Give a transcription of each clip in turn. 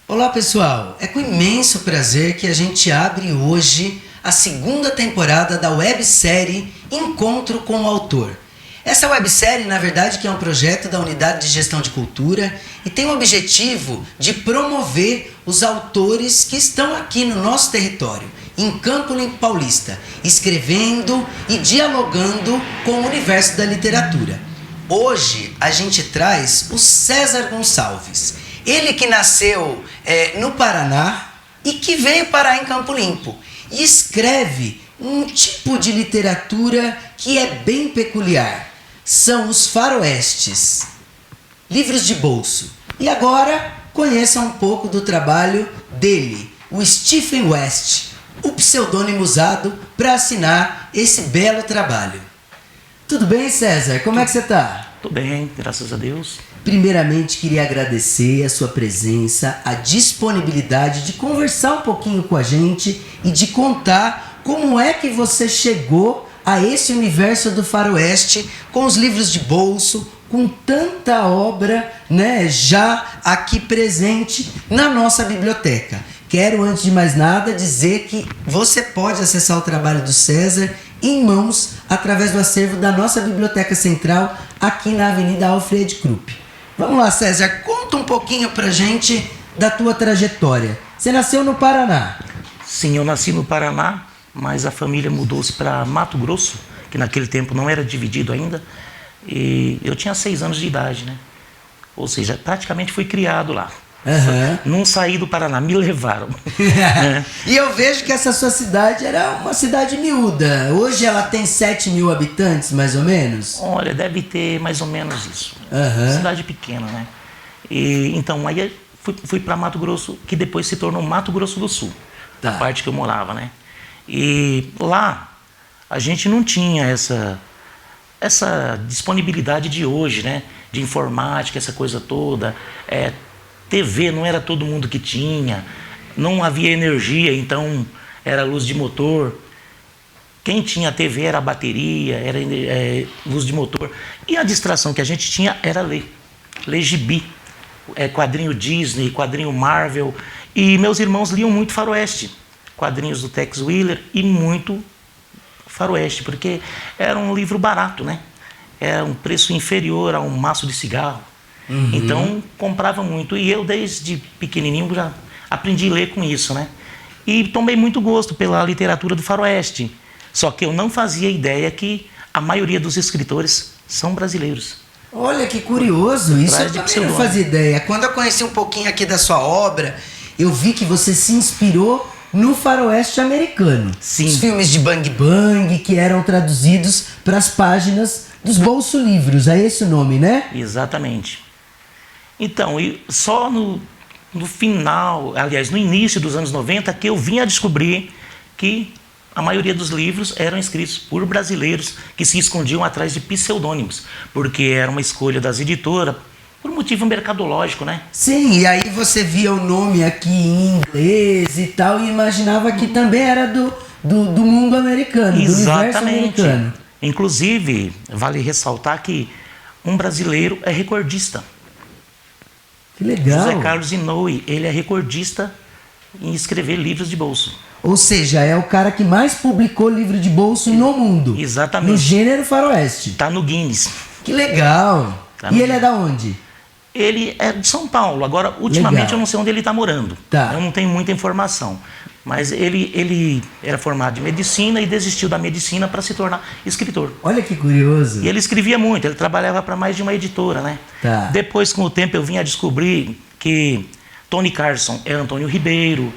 Olá pessoal, é com imenso prazer que a gente abre hoje a segunda temporada da websérie Encontro com o Autor. Essa websérie, na verdade, que é um projeto da Unidade de Gestão de Cultura e tem o objetivo de promover os autores que estão aqui no nosso território, em Campo Limpo Paulista, escrevendo e dialogando com o universo da literatura. Hoje a gente traz o César Gonçalves, ele que nasceu no Paraná e que veio parar em Campo Limpo e escreve um tipo de literatura que é bem peculiar. São os faroestes, livros de bolso. E agora conheça um pouco do trabalho dele, o Stephen West, o pseudônimo usado para assinar esse belo trabalho. Tudo bem, César? Como é que você está? Tudo bem, graças a Deus. Primeiramente, queria agradecer a sua presença, a disponibilidade de conversar um pouquinho com a gente e de contar como é que você chegou a esse universo do faroeste com os livros de bolso, com tanta obra, né, já aqui presente na nossa biblioteca. Quero, antes de mais nada, dizer que você pode acessar o trabalho do César em mãos através do acervo da nossa Biblioteca Central aqui na Avenida Alfred Krupp. Vamos lá, César, conta um pouquinho pra gente da tua trajetória. Você nasceu no Paraná? Sim, eu nasci no Paraná, mas a família mudou-se para Mato Grosso, que naquele tempo não era dividido ainda, e eu tinha 6 anos de idade, né? Ou seja, praticamente fui criado lá. Não saí do Paraná, me levaram. E eu vejo que essa sua cidade era uma cidade miúda. Hoje ela tem 7 mil habitantes, mais ou menos? Olha, deve ter mais ou menos isso. Cidade pequena, né? E, então, aí fui para Mato Grosso, que depois se tornou Mato Grosso do Sul, a parte que eu morava, né? E lá, a gente não tinha essa disponibilidade de hoje, né? De informática, essa coisa toda. TV não era todo mundo que tinha, não havia energia, então era luz de motor. Quem tinha TV era bateria, era luz de motor. E a distração que a gente tinha era ler gibi, quadrinho Disney, quadrinho Marvel. E meus irmãos liam muito faroeste, quadrinhos do Tex Willer e muito faroeste, porque era um livro barato, né? Era um preço inferior a um maço de cigarro. Então comprava muito, e eu desde pequenininho já aprendi a ler com isso, né? E tomei muito gosto pela literatura do faroeste, só que eu não fazia ideia que a maioria dos escritores são brasileiros. Olha que curioso, isso eu também não fazia ideia. Quando eu conheci um pouquinho aqui da sua obra, eu vi que você se inspirou no faroeste americano. Sim. Os filmes de Bang Bang que eram traduzidos para as páginas dos bolso-livros, é esse o nome, né? Exatamente. Então, só no final, aliás, no início dos anos 90, que eu vim a descobrir que a maioria dos livros eram escritos por brasileiros que se escondiam atrás de pseudônimos, porque era uma escolha das editoras, por motivo mercadológico, né? Sim, e aí você via o nome aqui em inglês e tal, e imaginava que também era do mundo americano, do universo americano. Inclusive, vale ressaltar que um brasileiro é recordista. Que legal. José Carlos Inouye, ele é recordista em escrever livros de bolso. Ou seja, é o cara que mais publicou livro de bolso no mundo. Exatamente. No gênero faroeste. Tá no Guinness. Que legal. E ele é da onde? Ele é de São Paulo. Agora, ultimamente, eu não sei onde ele está morando. Eu não tenho muita informação. Mas ele era formado em medicina e desistiu da medicina para se tornar escritor. Olha que curioso. E ele escrevia muito, ele trabalhava para mais de uma editora, né? Depois, com o tempo, eu vim a descobrir que Tony Carson é Antônio Ribeiro,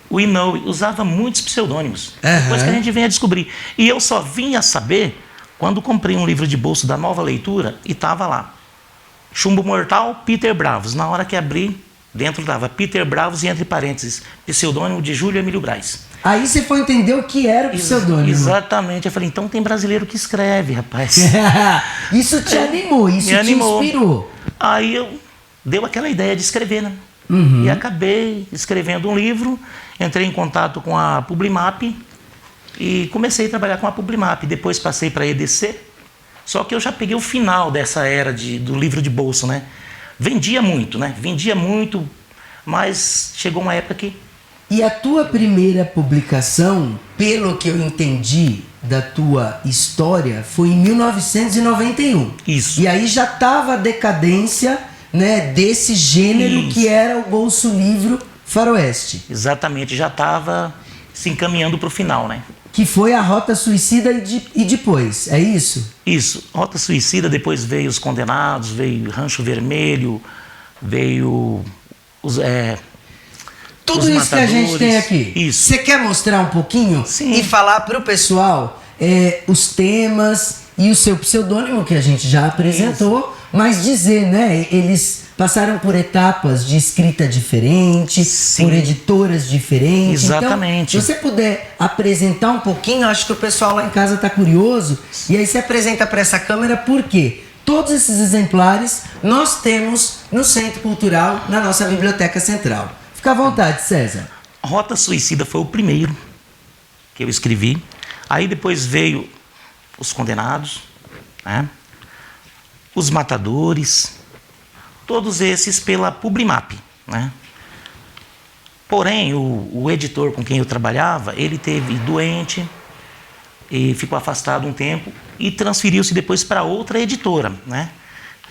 o Inouye usava muitos pseudônimos. Depois que a gente vem a descobrir. E eu só vim a saber quando comprei um livro de bolso da Nova Leitura e estava lá. Chumbo Mortal, Peter Bravos. Na hora que abri, dentro estava Peter Bravos e entre parênteses, pseudônimo de Júlio Emílio Braz. Aí você foi entender o que era o pseudônimo. Exatamente. Eu falei, então tem brasileiro que escreve, rapaz. Isso te animou, isso te inspirou. Aí deu aquela ideia de escrever, né? E acabei escrevendo um livro, entrei em contato com a Publimap e comecei a trabalhar com a Publimap. Depois passei para a EDC, só que eu já peguei o final dessa era do livro de bolso, né? Vendia muito, né? Vendia muito Mas chegou uma época que... E a tua primeira publicação, pelo que eu entendi da tua história, foi em 1991. Isso. E aí já estava a decadência, né, desse gênero que era o Bolso Livro Faroeste. Exatamente, já estava se encaminhando para o final, né? Que foi a Rota Suicida e depois, é isso? Isso, Rota Suicida, depois veio Os Condenados, veio Rancho Vermelho, veio tudo isso que a gente tem aqui. Isso. Você quer mostrar um pouquinho? Sim. E falar para o pessoal os temas e o seu pseudônimo que a gente já apresentou, isso. Mas dizer, né? Eles passaram por etapas de escrita diferente, sim. Por editoras diferentes. Exatamente. Então, se você puder apresentar um pouquinho, acho que o pessoal lá em casa está curioso. E aí você apresenta para essa câmera por quê? Todos esses exemplares nós temos no Centro Cultural, na nossa Biblioteca Central. Fica à vontade, César. Rota Suicida foi o primeiro que eu escrevi. Aí depois veio Os Condenados, né? Os Matadores, todos esses pela Publimap, né? Porém, o editor com quem eu trabalhava, ele teve doente e ficou afastado um tempo e transferiu-se depois para outra editora, né?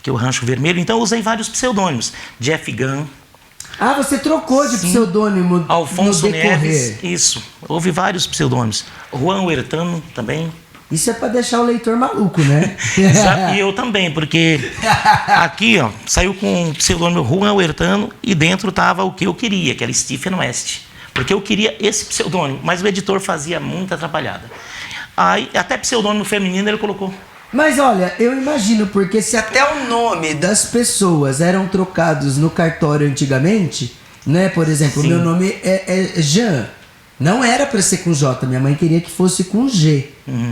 Que é o Rancho Vermelho. Então eu usei vários pseudônimos. Jeff Gunn. Ah, você trocou de pseudônimo Alfonso no decorrer. Neves, isso. Houve vários pseudônimos. Juan Huertano também. Isso é para deixar o leitor maluco, né? E eu também, porque aqui, ó, saiu com o pseudônimo Juan Huertano e dentro tava o que eu queria, que era Stephen West. Porque eu queria esse pseudônimo, mas o editor fazia muita atrapalhada. Aí, até pseudônimo feminino ele colocou. Mas olha, eu imagino, porque se até o nome das pessoas eram trocados no cartório antigamente, né? Por exemplo, o meu nome é Jean. Não era para ser com J, minha mãe queria que fosse com G.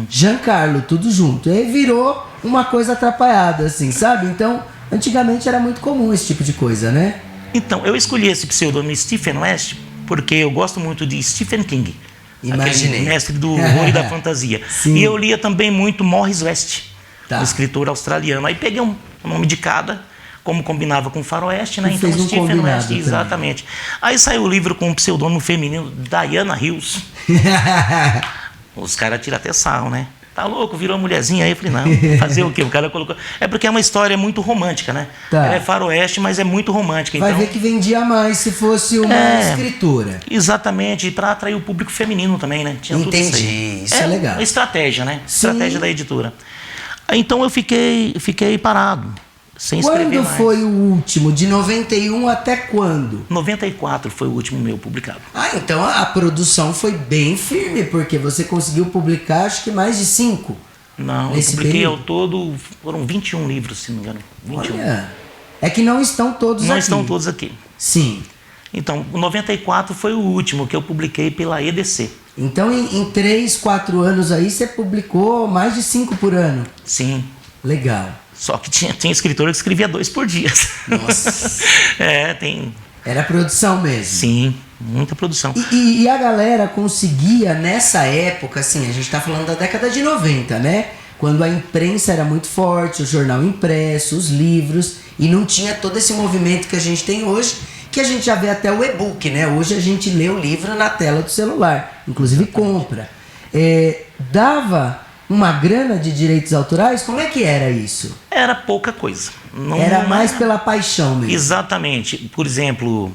Giancarlo, tudo junto. E aí virou uma coisa atrapalhada, assim, sabe? Então, antigamente era muito comum esse tipo de coisa, né? Então, eu escolhi esse pseudônimo Stephen West porque eu gosto muito de Stephen King. Imaginei. Aquele mestre do horror e da fantasia. Sim. E eu lia também muito Morris West, um escritor australiano. Aí peguei um nome de cada, como combinava com Faroeste, né? Então, Stephen West, exatamente. Aí saiu o livro com um pseudônimo feminino, Diana Hills. Os caras tiram até sarro, né? Tá louco, virou mulherzinha. Aí eu falei, não, fazer o quê? O cara colocou... É porque é uma história muito romântica, né? Tá. Ela é faroeste, mas é muito romântica. Vai então... ver que vendia mais se fosse uma escritora. Exatamente, para atrair o público feminino também, né? Tinha entendi, tudo isso aí. Isso é legal. Uma estratégia, né? Sim. Estratégia da editora. Aí, então eu fiquei parado, sem escrever mais. Quando foi o último? De 91 até quando? 94 foi o último meu publicado. Ah, então a produção foi bem firme, porque você conseguiu publicar acho que mais de 5. Não, eu publiquei ao todo, foram 21 livros, se não me engano. 21. Olha, é que não estão todos aqui. Não estão todos aqui. Sim. Então, o 94 foi o último que eu publiquei pela EDC. Então, em 3, 4 anos aí, você publicou mais de 5 por ano. Sim. Legal. Só que tinha escritor que escrevia 2 por dia. Nossa. tem... Era produção mesmo. Sim, muita produção. E a galera conseguia, nessa época, assim, a gente tá falando da década de 90, né? Quando a imprensa era muito forte, o jornal impresso, os livros, e não tinha todo esse movimento que a gente tem hoje, que a gente já vê até o e-book, né? Hoje a gente lê o livro na tela do celular, inclusive compra. Dava uma grana de direitos autorais? Como é que era isso? Era pouca coisa. Era mais pela paixão mesmo. Exatamente. Por exemplo,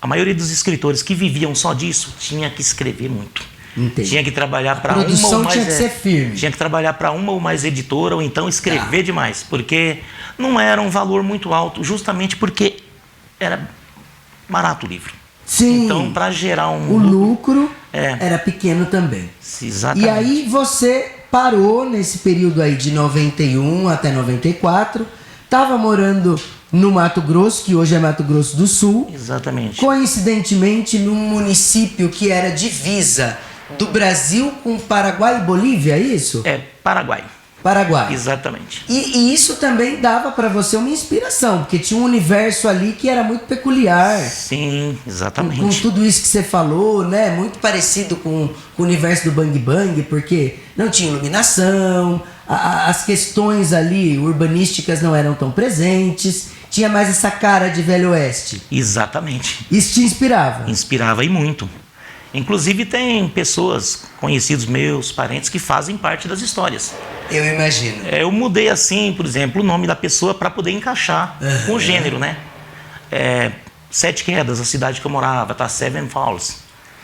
a maioria dos escritores que viviam só disso tinha que escrever muito. Entendi. Tinha que trabalhar para uma ou mais... produção tinha que ser firme. Tinha que trabalhar para uma ou mais editora, ou então escrever demais. Porque não era um valor muito alto, justamente porque era barato o livro. Sim. Então, para gerar o lucro era pequeno também. Exatamente. E aí você parou nesse período aí de 91 até 94, estava morando no Mato Grosso, que hoje é Mato Grosso do Sul. Exatamente. Coincidentemente, num município que era divisa do Brasil com Paraguai e Bolívia, é isso? É, Paraguai. Paraguai. Exatamente. E isso também dava para você uma inspiração, porque tinha um universo ali que era muito peculiar. Sim, exatamente. Com tudo isso que você falou, né? Muito parecido com o universo do Bang Bang, porque não tinha iluminação, as questões ali urbanísticas não eram tão presentes, tinha mais essa cara de Velho Oeste. Exatamente. Isso te inspirava? Inspirava e muito. Inclusive tem pessoas, conhecidos meus, parentes, que fazem parte das histórias. Eu imagino. Eu mudei assim, por exemplo, o nome da pessoa para poder encaixar com o gênero, né? Sete Quedas, a cidade que eu morava, tá? Seven Falls.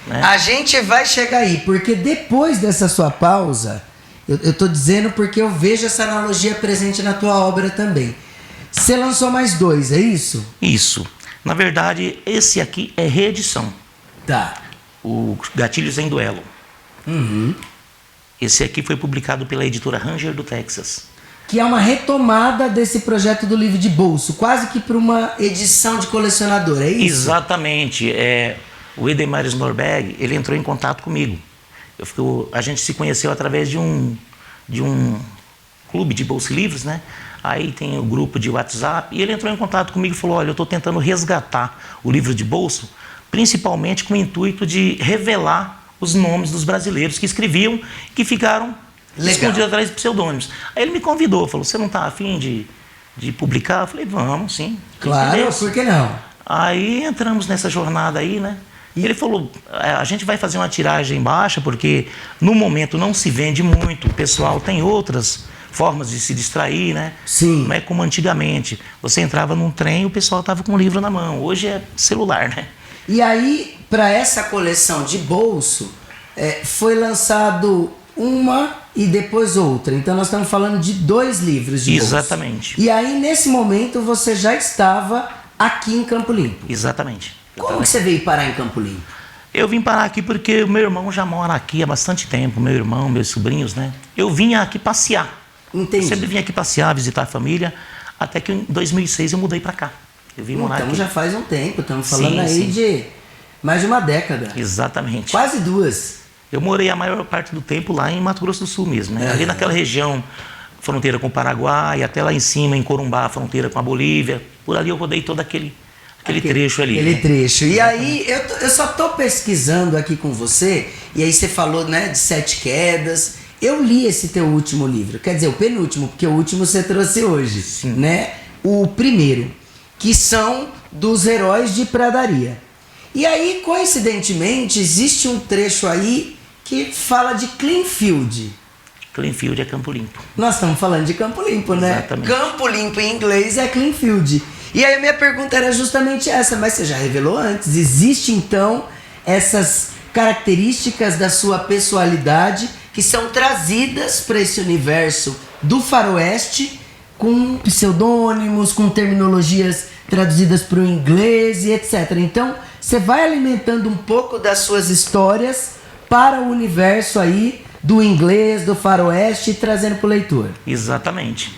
Né? A gente vai chegar aí, porque depois dessa sua pausa, eu tô dizendo porque eu vejo essa analogia presente na tua obra também. Você lançou mais 2, é isso? Isso. Na verdade, esse aqui é reedição. Tá. O Gatilhos em Duelo. Uhum. Esse aqui foi publicado pela editora Ranger do Texas. Que é uma retomada desse projeto do livro de bolso, quase que para uma edição de colecionador, é isso? Exatamente. O Edemar Norberg, ele entrou em contato comigo. A gente se conheceu através de um clube de bolsilivros, né? Aí tem o grupo de WhatsApp, e ele entrou em contato comigo e falou, olha, eu estou tentando resgatar o livro de bolso, principalmente com o intuito de revelar os nomes dos brasileiros que escreviam, que ficaram escondidos atrás de pseudônimos. Aí ele me convidou, falou, você não está afim de publicar? Eu falei, vamos, sim. Claro, por que não? Aí entramos nessa jornada aí, né? E ele falou, a gente vai fazer uma tiragem baixa, porque no momento não se vende muito, o pessoal tem outras formas de se distrair, né? Sim. Não é como antigamente. Você entrava num trem e o pessoal estava com o livro na mão. Hoje é celular, né? E aí, para essa coleção de bolso, foi lançado uma e depois outra. Então nós estamos falando de 2 livros de bolso. Exatamente. E aí, nesse momento, você já estava aqui em Campo Limpo. Exatamente. Como que você veio parar em Campo Limpo? Eu vim parar aqui porque o meu irmão já mora aqui há bastante tempo. Meu irmão, meus sobrinhos, né? Eu vinha aqui passear. Entendi. Eu sempre vinha aqui passear, visitar a família, até que em 2006 eu mudei para cá. Eu vim morar aqui. Então já faz um tempo, estamos falando aí sim. de mais de uma década. Exatamente. Quase 2. Eu morei a maior parte do tempo lá em Mato Grosso do Sul mesmo, né? Ali naquela região, fronteira com o Paraguai, até lá em cima, em Corumbá, fronteira com a Bolívia. Por ali eu rodei todo aquele trecho ali. Aquele trecho. E aí, eu só estou pesquisando aqui com você, e aí você falou, né, de Sete Quedas. Eu li esse teu último livro, quer dizer, o penúltimo, porque o último você trouxe hoje, sim, né? O primeiro, que são dos Heróis de Pradaria. E aí, coincidentemente, existe um trecho aí que fala de Cleanfield. Cleanfield é Campo Limpo. Nós estamos falando de Campo Limpo, né? Exatamente. Campo Limpo em inglês é Cleanfield. E aí a minha pergunta era justamente essa, mas você já revelou antes. Existe então essas características da sua pessoalidade que são trazidas para esse universo do faroeste com pseudônimos, com terminologias traduzidas para o inglês e etc. Então, você vai alimentando um pouco das suas histórias para o universo aí do inglês, do faroeste e trazendo para o leitor. Exatamente.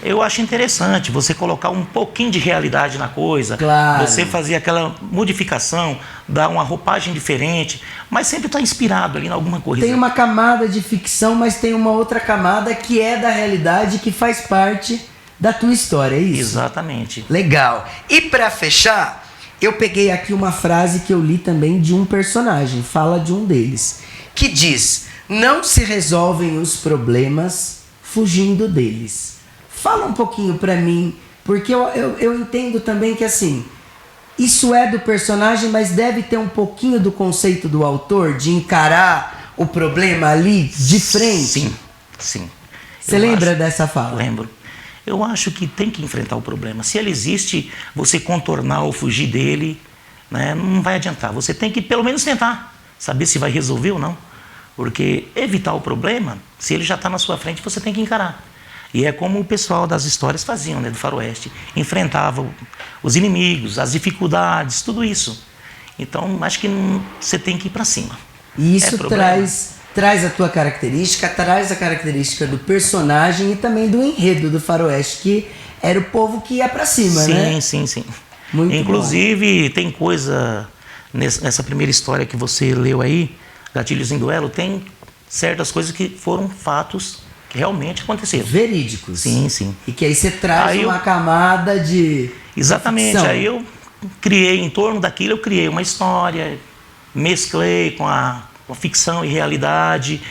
Eu acho interessante você colocar um pouquinho de realidade na coisa, claro, você fazer aquela modificação, dar uma roupagem diferente, mas sempre está inspirado ali em alguma coisa. Tem uma camada de ficção, mas tem uma outra camada que é da realidade, que faz parte da tua história, é isso? Exatamente. Legal. E para fechar, eu peguei aqui uma frase que eu li também de um personagem, fala de um deles, que diz: não se resolvem os problemas fugindo deles. Fala um pouquinho pra mim, porque eu entendo também que assim, isso é do personagem, mas deve ter um pouquinho do conceito do autor, de encarar o problema ali de frente. Sim, sim. Você lembra dessa fala? Lembro. Eu acho que tem que enfrentar o problema. Se ele existe, você contornar ou fugir dele, né, não vai adiantar. Você tem que pelo menos tentar, saber se vai resolver ou não. Porque evitar o problema, se ele já está na sua frente, você tem que encarar. E é como o pessoal das histórias faziam, né, do faroeste. Enfrentavam os inimigos, as dificuldades, tudo isso. Então, acho que você tem que ir para cima. E isso traz a tua característica, traz a característica do personagem e também do enredo do faroeste, que era o povo que ia para cima, sim, né? Sim. Muito Inclusive, bom. Tem coisa nessa primeira história que você leu aí, Gatilhos em Duelo, tem certas coisas que foram fatos que realmente aconteceram. Verídicos. Sim. E que aí você traz uma camada de... Exatamente. Ficção. Aí eu criei, em torno daquilo, eu criei uma história, mesclei com a ficção e realidade,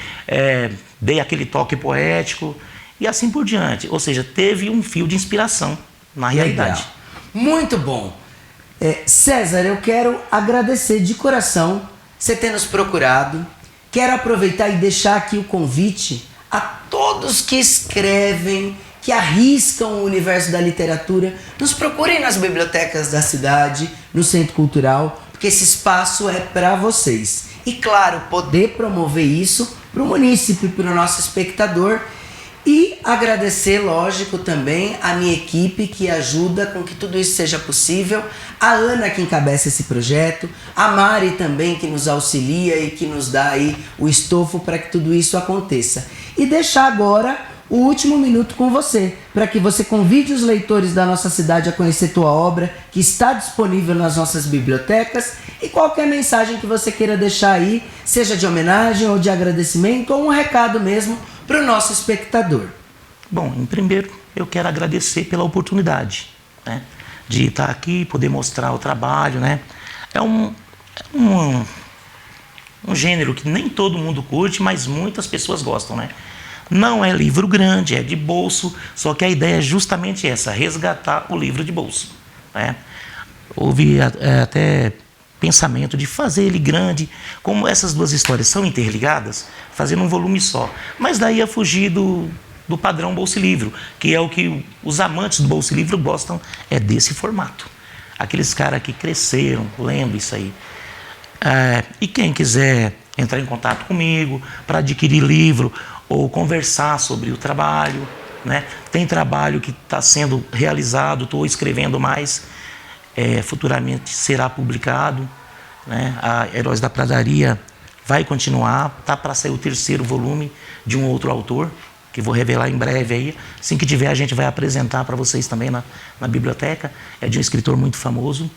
dei aquele toque poético e assim por diante. Ou seja, teve um fio de inspiração na realidade. Muito bom. César, eu quero agradecer de coração você ter nos procurado. Quero aproveitar e deixar aqui o convite a todos que escrevem, que arriscam o universo da literatura. Nos procurem nas bibliotecas da cidade, no Centro Cultural, porque esse espaço é para vocês. E claro, poder promover isso para o munícipe, para o nosso espectador. E agradecer, lógico, também a minha equipe que ajuda com que tudo isso seja possível. A Ana que encabeça esse projeto, a Mari também que nos auxilia e que nos dá aí o estofo para que tudo isso aconteça. E deixar agora o último minuto com você, para que você convide os leitores da nossa cidade a conhecer tua obra, que está disponível nas nossas bibliotecas, e qualquer mensagem que você queira deixar aí, seja de homenagem ou de agradecimento ou um recado mesmo para o nosso espectador. Bom, em primeiro, eu quero agradecer pela oportunidade, né, de estar aqui, poder mostrar o trabalho, né. É um gênero que nem todo mundo curte, mas muitas pessoas gostam, né. Não é livro grande, é de bolso, só que a ideia é justamente essa, resgatar o livro de bolso, né. Houve até pensamento de fazer ele grande, como essas duas histórias são interligadas, fazendo um volume só. Mas daí ia fugir do padrão Bolsa e Livro, que é o que os amantes do Bolsa e Livro gostam, é desse formato. Aqueles caras que cresceram, lembra isso aí. E quem quiser entrar em contato comigo para adquirir livro ou conversar sobre o trabalho, né? Tem trabalho que está sendo realizado, estou escrevendo mais, futuramente será publicado, né? A Heróis da Pradaria vai continuar, tá para sair o 3º volume de um outro autor, que vou revelar em breve aí. Assim que tiver, a gente vai apresentar para vocês também na biblioteca. É de um escritor muito famoso,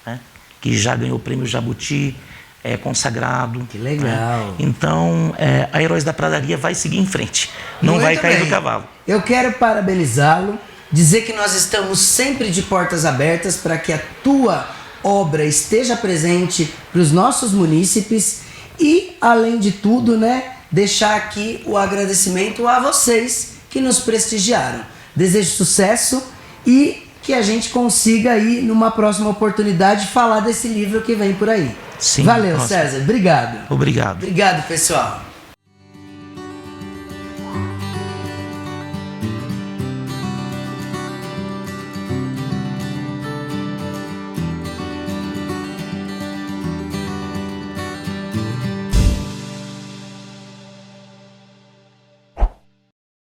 né? Que já ganhou o prêmio Jabuti, é consagrado. Que legal. Né? Então, a Heróis da Pradaria vai seguir em frente, não Muito vai cair bem. do cavalo. Eu quero parabenizá-lo, dizer que nós estamos sempre de portas abertas para que a tua obra esteja presente para os nossos munícipes e, além de tudo, né, deixar aqui o agradecimento a vocês que nos prestigiaram. Desejo sucesso e que a gente consiga aí, numa próxima oportunidade, falar desse livro que vem por aí. Sim, valeu, nossa. César. Obrigado. Obrigado. Obrigado, pessoal.